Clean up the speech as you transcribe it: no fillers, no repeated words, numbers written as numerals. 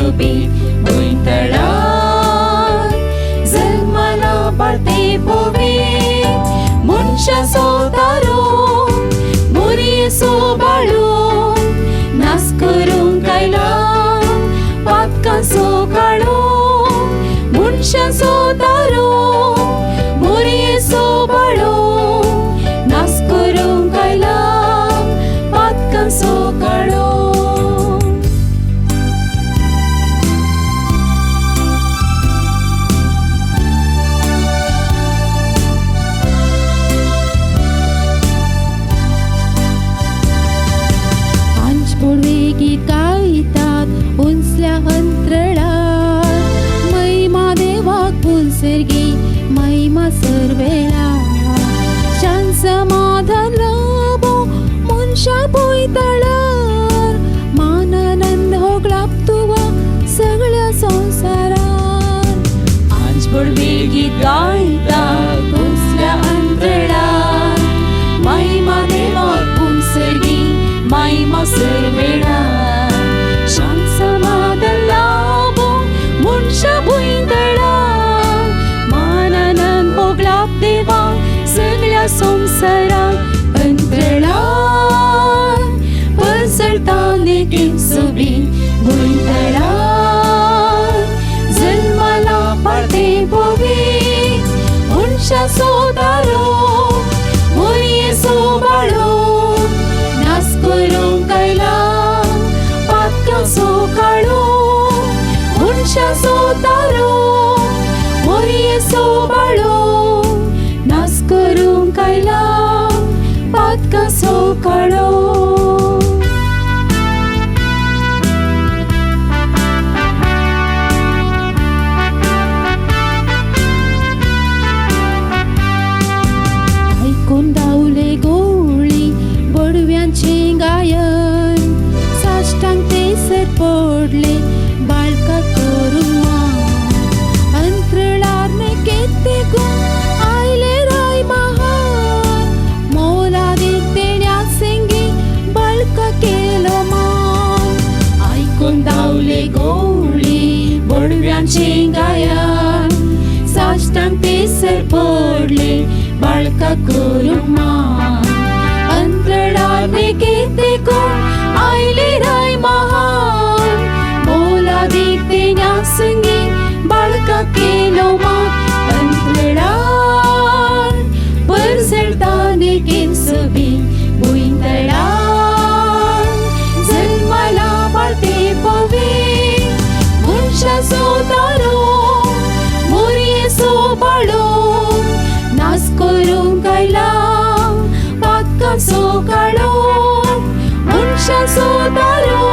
subit buintala जन्माला पाळते पोवे मनशा सोतारो मोरी सोबाळो नास करूंक कायला पातकां सोकाळो मनशा सोतारो मोरी सोबाळो नास करूंक कायला पातकां सोकाळो गीत गायतात उंचल्या अंतरळात महिमा देवाक पुंसर्गी महिमा सर्वेळा शांत समाधान लाभो मनशा भुंयतळार मानानंद होगळाप तुवा सगळ्या संवसारार आज पडवे गीत गायतात उंचल्या अंतरळात महिमा देवाक पुंसर्गी महिमा सर्वेळा शांत समाधान लाभो मनशा भुंयतळा मानानंद भोगलाप देवा सगळ्या संवसाराक अंतरळा पसरता लेकीन सोबीत भुंयतळा जन्माला पाळते पोवे मनशा सोतारो मोरये सोबाळो नास करूंक कायला पातकां सोकाळो मनशा सोतारो मोरये सोबाळो नास करूंक कायला पातकां सोकाळो आयकून धांवले गोळी बडव्यांचे गायन साश्टांग तेसर पडले बाळका करून मान अंतरळार केते गुण आयले राय महान मोलादीक तेण्या सेंगी बाळका केलो मान आयकून धांवले गोळी बडव्यांचे गायन साश्टांग तेसर पडले बाळका करून मान अंतरळार केते गुण आयले राय महान मोलादीक तेण्या संगी बाळका केलो मान अंतरळार परसळटा नेकेन सोबीत भुंयतळा जन्माला पाळते पोवे मनशा सोतारो मोरये सोबाळो नास करूंक कायला पातकां सोकाळो मनशा सोतारो